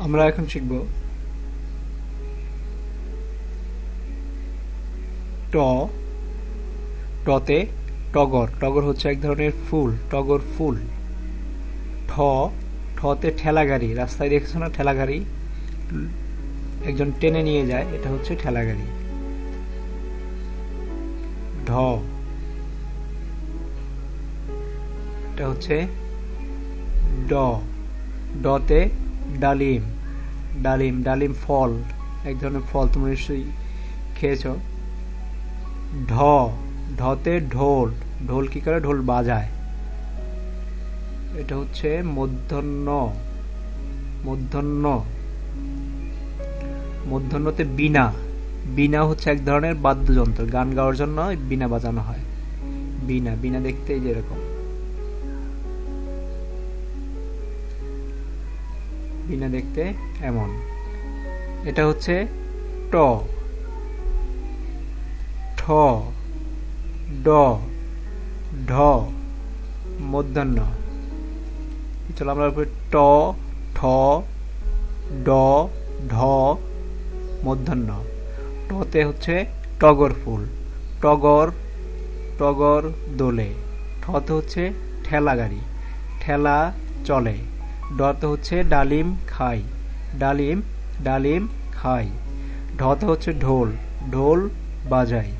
আমরা এখন শিখব ট। টতে টগর। টগর হচ্ছে এক ধরনের ফুল, টগর ফুল। ঠ। ঠতে ঠেলা গাড়ি। রাস্তায় দেখেছো না ঠেলা গাড়ি, একজন টেনে নিয়ে যায়, এটা হচ্ছে ঠেলা গাড়ি। ঢ। এটা হচ্ছে ড। ডতে ডালিম। ডালিম, ডালিম ফল, এক ধরনের ফল, তোমরা নিশ্চয়ই খেয়েছ। ঢ। ঢতে ঢোল। ঢোল কি করে? ঢোল বাজায়। এটা হচ্ছে মূর্ধন্য। মূর্ধন্য। মূর্ধন্যতে বীণা। বীণা হচ্ছে এক ধরনের বাদ্যযন্ত্র, গান গাওয়ার জন্য বীণা বাজানো হয়। বীণা, বীণা দেখতে এই যে এরকম, বীণা দেখতে এমন। এটা হচ্ছে ট। ঠ। ড। ঢ। মূর্ধন্য। চলো আমরা ট, ঠ, ড, ঢ, মূর্ধন্য। টতে হচ্ছে টগর ফুল। টগর, টগর দোলে। ঠতে হচ্ছে ঠেলা গাড়ি, ঠেলা চলে। ডতে হচ্ছে ডালিম খাই। ডালিম, ডালিম খাই। ঢতে হচ্ছে ঢোল। ঢোল বাজাই।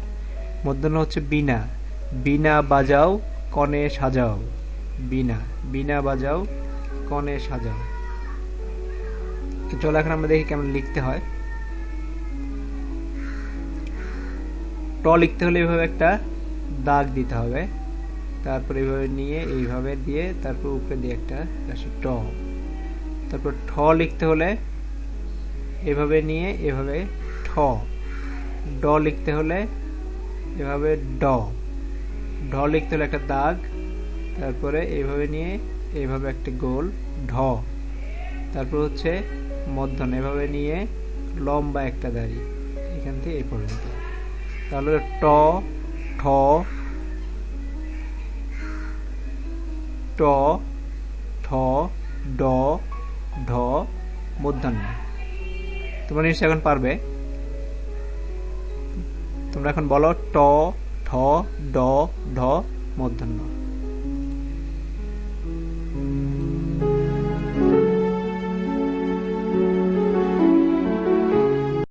মূর্ধন্য হচ্ছে বীণা। বীণা বাজাও কনে সাজাও। বীণা, বীণা বাজাও কনে সাজাও। চলো এখন আমরা দেখি কেমন লিখতে হয়। ট লিখতে হলে এইভাবে একটা দাগ দিতে হবে, তারপর এইভাবে নিয়ে এইভাবে দিয়ে তারপর উপরে দিয়ে একটা ট। তারপর ঠ লিখতে হলে এভাবে নিয়ে এভাবে ঠ। ড লিখতে হলে এভাবে ড। ঢ লিখতে হলে একটা দাগ, তারপরে এইভাবে নিয়ে এইভাবে একটা গোল ঢ। তারপর হচ্ছে মূর্ধন্য, এভাবে নিয়ে লম্বা একটা দাড়ি এখান থেকে এই পর্যন্ত। তাহলে ট, ঠ, ট, ঠ, ড, ঢ, মূর্ধন্য। তোমরা নিশ্চয়ই এখন পারবে। তোমরা এখন বলো ট, ঠ, ড, ঢ, মূর্ধন্য।